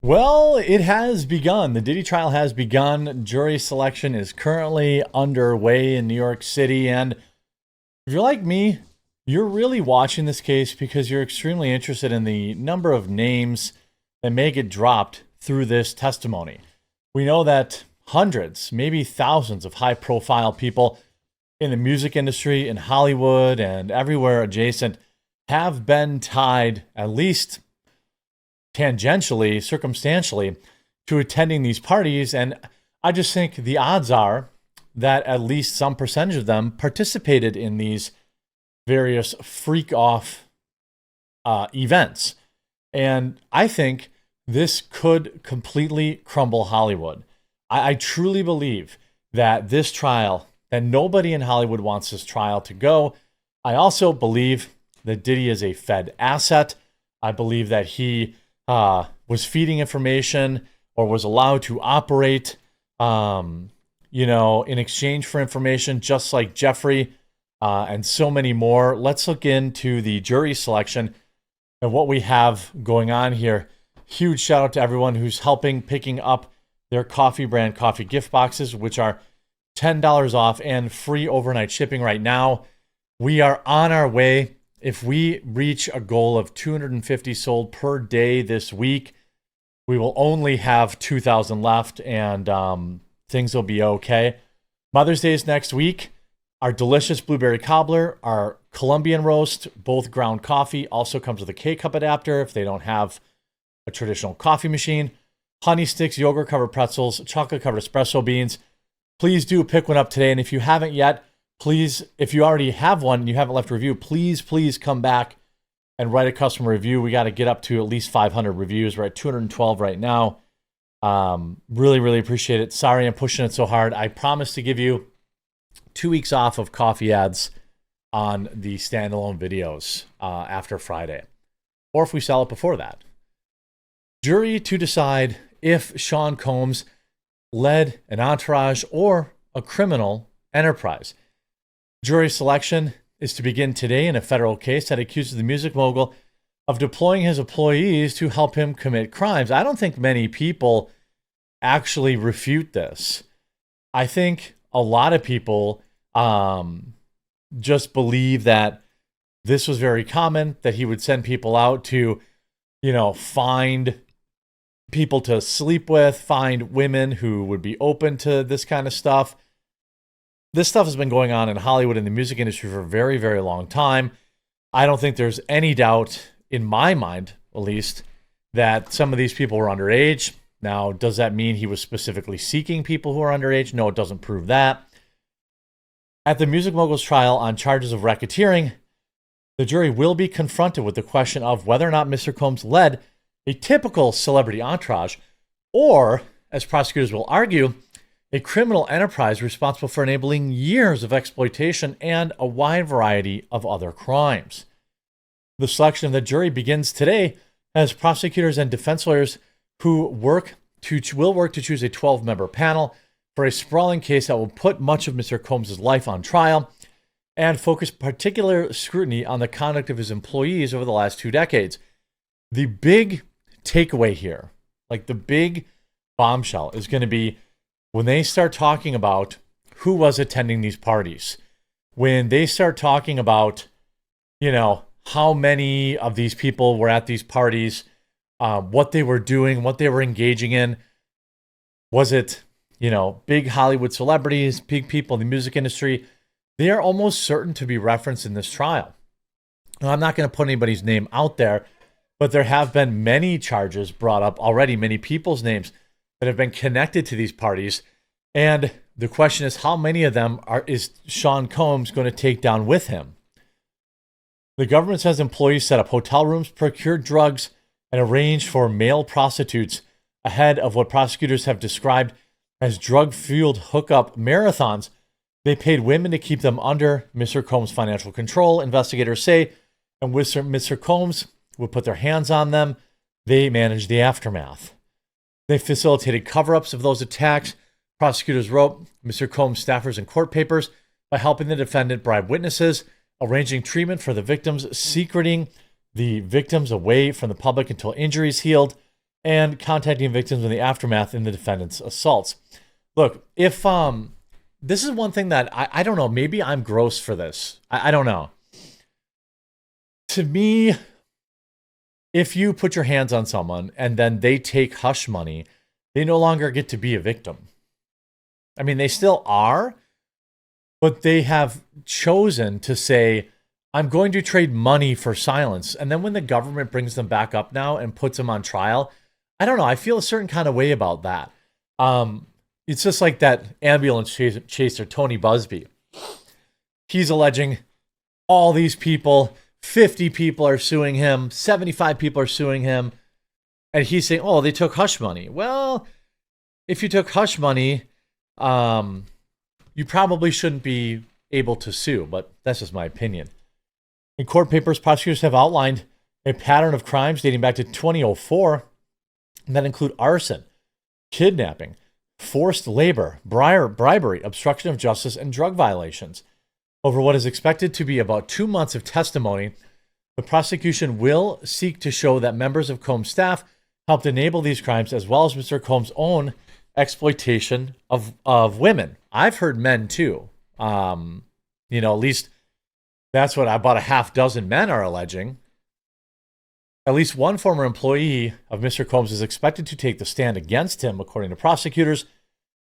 Well, it has begun. The Diddy trial has begun. Jury selection is currently underway in New York City. And if you're like me, you're really watching this case because you're extremely interested in the number of names that may get dropped through this testimony. We know that hundreds, maybe thousands of high profile people in the music industry, in Hollywood, and everywhere adjacent have been tied, at least tangentially, circumstantially, to attending these parties. And I just think the odds are that at least some percentage of them participated in these various freak off events. And I think this could completely crumble Hollywood. I truly believe that this trial, that nobody in Hollywood wants this trial to go. I also believe that Diddy is a Fed asset. I believe that he was feeding information or was allowed to operate, in exchange for information, just like Jeffrey and so many more. Let's look into the jury selection and what we have going on here. Huge shout out to everyone who's helping picking up their coffee brand coffee gift boxes, which are $10 off and free overnight shipping right now. We are on our way. If we reach a goal of 250 sold per day this week, we will only have 2,000 left, and things will be okay. Mother's Day is next week. Our delicious blueberry cobbler, our Colombian roast, both ground coffee, also comes with a K-cup adapter if they don't have a traditional coffee machine. Honey sticks, yogurt-covered pretzels, chocolate-covered espresso beans. Please do pick one up today, and if you haven't yet, please, if you already have one and you haven't left a review, please come back and write a customer review. We got to get up to at least 500 reviews. We're at 212 right now. Really appreciate it. Sorry I'm pushing it so hard. I promise to give you 2 weeks off of coffee ads on the standalone videos after Friday, or if we sell it before that. Jury to decide if Sean Combs led an entourage or a criminal enterprise. Jury selection is to begin today in a federal case that accuses the music mogul of deploying his employees to help him commit crimes. I don't think many people actually refute this. I think a lot of people just believe that this was very common, that he would send people out to, find people to sleep with, find women who would be open to this kind of stuff. This stuff has been going on in Hollywood and the music industry for a very long time. I don't think there's any doubt, in my mind at least, that some of these people were underage. Now, does that mean he was specifically seeking people who are underage? No, it doesn't prove that. At the music mogul's trial on charges of racketeering, the jury will be confronted with the question of whether or not Mr. Combs led a typical celebrity entourage, or, as prosecutors will argue, a criminal enterprise responsible for enabling years of exploitation and a wide variety of other crimes. The selection of the jury begins today as prosecutors and defense lawyers who will work to choose a 12-member panel for a sprawling case that will put much of Mr. Combs' life on trial and focus particular scrutiny on the conduct of his employees over the last 2 decades. The big takeaway here, like the big bombshell, is going to be when they start talking about who was attending these parties, when they start talking about, how many of these people were at these parties, what they were doing, what they were engaging in. Was it, big Hollywood celebrities, big people in the music industry? They are almost certain to be referenced in this trial. Now, I'm not going to put anybody's name out there, but there have been many charges brought up already, many people's names that have been connected to these parties. And the question is, how many of them is Sean Combs going to take down with him? The government says employees set up hotel rooms, procured drugs, and arranged for male prostitutes ahead of what prosecutors have described as drug-fueled hookup marathons. They paid women to keep them under Mr. Combs' financial control, investigators say, and with Mr. Combs would put their hands on them. They managed the aftermath. They facilitated cover-ups of those attacks. Prosecutors wrote Mr. Combs' staffers in court papers by helping the defendant bribe witnesses, arranging treatment for the victims, secreting the victims away from the public until injuries healed, and contacting victims in the aftermath in the defendant's assaults. Look, if this is one thing that I don't know, maybe I'm gross for this. I don't know. To me, if you put your hands on someone and then they take hush money, they no longer get to be a victim. I mean, they still are, but they have chosen to say, I'm going to trade money for silence. And then when the government brings them back up now and puts them on trial, I don't know. I feel a certain kind of way about that. It's just like that ambulance chaser, Tony Busby. He's alleging all these people, 50 people are suing him, 75 people are suing him. And he's saying, oh, they took hush money. Well, if you took hush money, you probably shouldn't be able to sue, but that's just my opinion. In court papers, prosecutors have outlined a pattern of crimes dating back to 2004 that include arson, kidnapping, forced labor, bribery, obstruction of justice, and drug violations. Over what is expected to be about 2 months of testimony, the prosecution will seek to show that members of Combs' staff helped enable these crimes, as well as Mr. Combs' own exploitation of women. I've heard men too. At least that's what about a half dozen men are alleging. At least one former employee of Mr. Combs is expected to take the stand against him, according to prosecutors.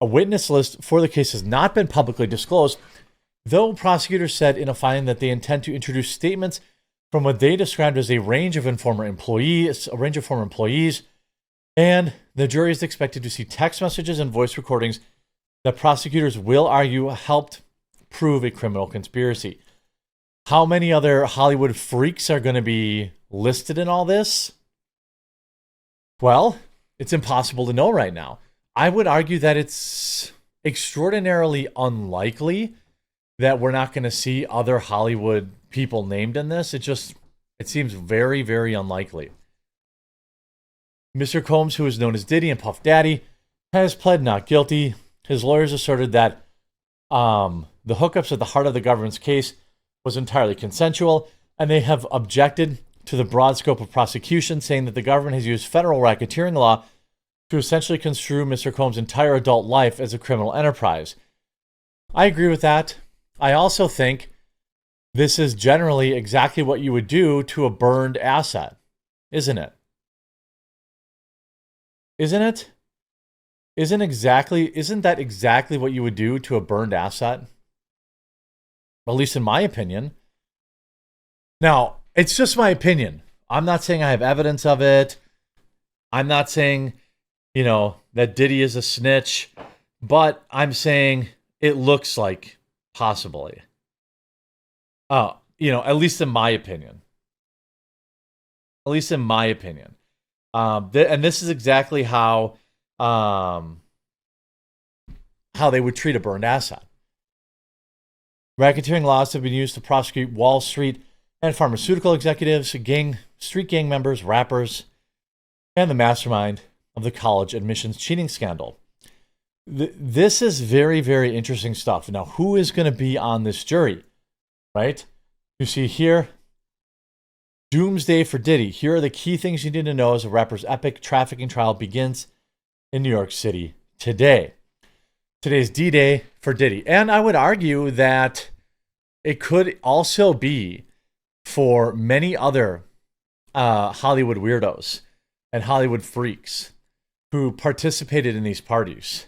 A witness list for the case has not been publicly disclosed, though prosecutors said in a filing that they intend to introduce statements from what they described as a range of former employees, and the jury is expected to see text messages and voice recordings that prosecutors will argue helped prove a criminal conspiracy. How many other Hollywood freaks are going to be listed in all this? Well, it's impossible to know right now. I would argue that it's extraordinarily unlikely that we're not going to see other Hollywood people named in this. It seems very, very unlikely. Mr. Combs, who is known as Diddy and Puff Daddy, has pled not guilty. His lawyers asserted that the hookups at the heart of the government's case was entirely consensual, and they have objected to the broad scope of prosecution, saying that the government has used federal racketeering law to essentially construe Mr. Combs' entire adult life as a criminal enterprise. I agree with that. I also think this is generally exactly what you would do to a burned asset, isn't it? Isn't it? Isn't that exactly what you would do to a burned asset? At least in my opinion. Now, it's just my opinion. I'm not saying I have evidence of it. I'm not saying, that Diddy is a snitch, but I'm saying it looks like possibly. At least in my opinion. At least in my opinion. And this is exactly how they would treat a burned asset. Racketeering laws have been used to prosecute Wall Street and pharmaceutical executives, street gang members, rappers, and the mastermind of the college admissions cheating scandal. This is very, very interesting stuff. Now, who is going to be on this jury, right? You see here, doomsday for Diddy. Here are the key things you need to know as the rapper's epic trafficking trial begins in New York City today. Today's D-Day for Diddy. And I would argue that it could also be for many other Hollywood weirdos and Hollywood freaks who participated in these parties.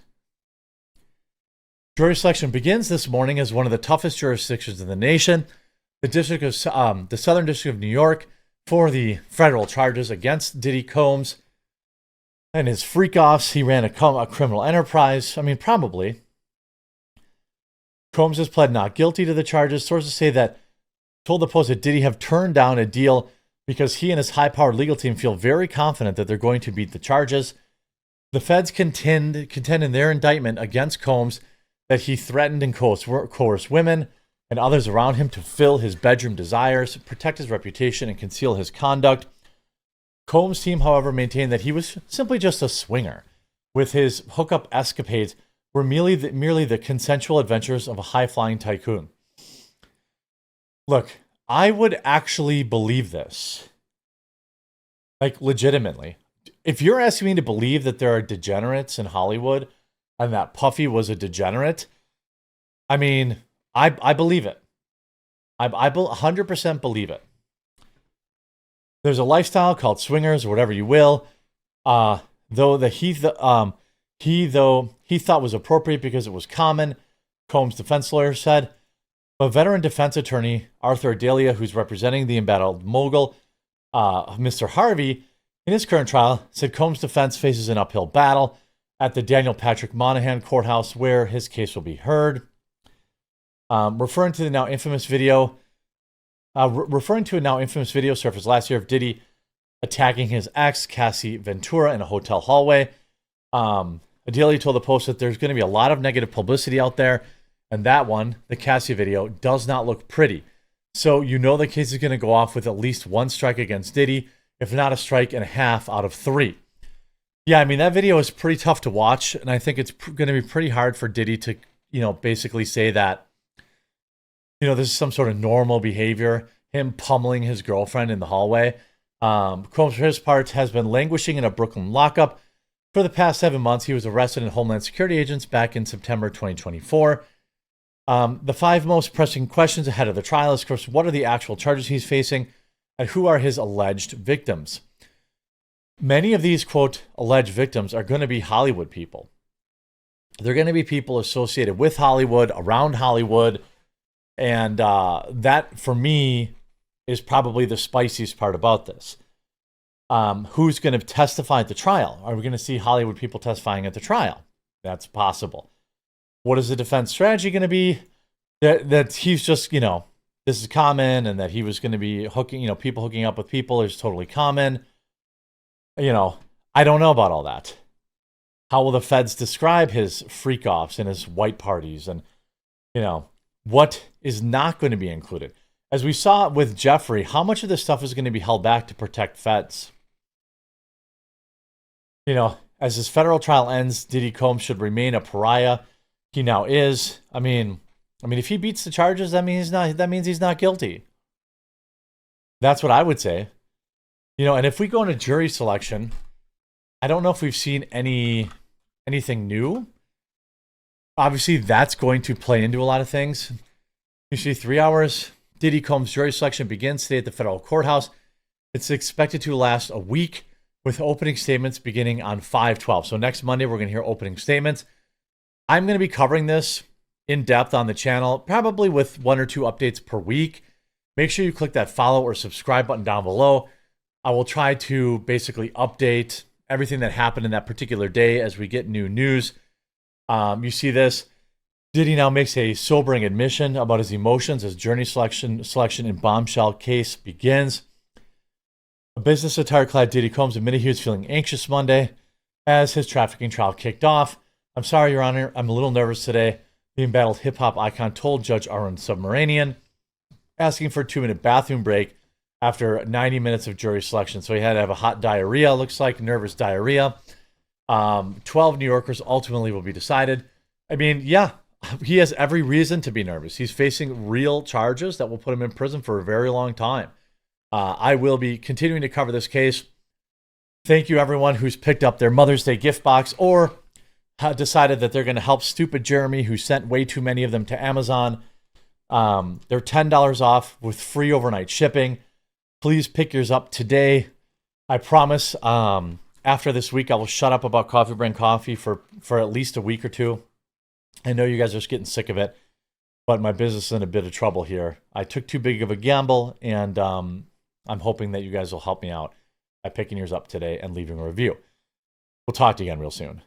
Jury selection begins this morning as one of the toughest jurisdictions in the nation. The Southern District of New York for the federal charges against Diddy Combs and his freak-offs. He ran a criminal enterprise. I mean, probably. Combs has pled not guilty to the charges. Sources say that told the Post that Diddy have turned down a deal because he and his high-powered legal team feel very confident that they're going to beat the charges. The feds contend in their indictment against Combs that he threatened and coerced women and others around him to fill his bedroom desires, protect his reputation, and conceal his conduct. Combs' team, however, maintained that he was simply just a swinger, with his hookup escapades were merely the consensual adventures of a high-flying tycoon. Look, I would actually believe this. Like, legitimately. if you're asking me to believe that there are degenerates in Hollywood and that Puffy was a degenerate, I mean, I believe it. I 100% believe it. There's a lifestyle called swingers or whatever you will. Though he thought was appropriate because it was common, Combs' defense lawyer said. But veteran defense attorney Arthur Adelia, who's representing the embattled mogul, Mr. Harvey, in his current trial, said Combs' defense faces an uphill battle at the Daniel Patrick Monahan courthouse where his case will be heard. Referring to a now infamous video surfaced last year of Diddy attacking his ex, Cassie Ventura, in a hotel hallway. Adelia told the Post that there's going to be a lot of negative publicity out there, and that one, the Cassie video, does not look pretty. So you know the case is going to go off with at least one strike against Diddy, if not a strike and a half out of 3. Yeah, I mean, that video is pretty tough to watch, and I think it's going to be pretty hard for Diddy to, basically say that, this is some sort of normal behavior, him pummeling his girlfriend in the hallway. Combs, for his part, has been languishing in a Brooklyn lockup for the past 7 months. He was arrested in Homeland Security agents back in September 2024. The 5 most pressing questions ahead of the trial is, of course, what are the actual charges he's facing and who are his alleged victims? Many of these, quote, alleged victims are going to be Hollywood people. They're going to be people associated with Hollywood, around Hollywood. And that, for me, is probably the spiciest part about this. Who's going to testify at the trial? Are we going to see Hollywood people testifying at the trial? That's possible. What is the defense strategy going to be? That he's just, this is common, and that he was going to be people hooking up with people is totally common. I don't know about all that. How will the feds describe his freak-offs and his white parties? And, what is not going to be included? As we saw with Jeffrey, how much of this stuff is going to be held back to protect feds? As his federal trial ends, Diddy Combs should remain a pariah. He now is. I mean, if he beats the charges, that means he's not guilty. That's what I would say. And if we go into jury selection, I don't know if we've seen anything new. Obviously, that's going to play into a lot of things. You see, 3 hours. Diddy Combs jury selection begins today at the federal courthouse. It's expected to last a week, with opening statements beginning on 5/12. So next Monday, we're going to hear opening statements. I'm going to be covering this in depth on the channel, probably with 1 or 2 updates per week. Make sure you click that follow or subscribe button down below. I will try to basically update everything that happened in that particular day as we get new news. You see this. Diddy now makes a sobering admission about his emotions as jury selection in bombshell case begins. A business attire-clad Diddy Combs admitted he was feeling anxious Monday as his trafficking trial kicked off. "I'm sorry, Your Honor. I'm a little nervous today," the embattled hip-hop icon told Judge Aaron Submaranian, asking for a 2-minute bathroom break after 90 minutes of jury selection. So he had to have a hot diarrhea, looks like, nervous diarrhea. 12 New Yorkers ultimately will be decided. I mean, yeah, he has every reason to be nervous. He's facing real charges that will put him in prison for a very long time. I will be continuing to cover this case. Thank you, everyone who's picked up their Mother's Day gift box or decided that they're going to help stupid Jeremy, who sent way too many of them to Amazon. They're $10 off with free overnight shipping. Please pick yours up today. I promise after this week, I will shut up about Coffee Brand Coffee for at least a week or 2. I know you guys are just getting sick of it, but my business is in a bit of trouble here. I took too big of a gamble, and I'm hoping that you guys will help me out by picking yours up today and leaving a review. We'll talk to you again real soon.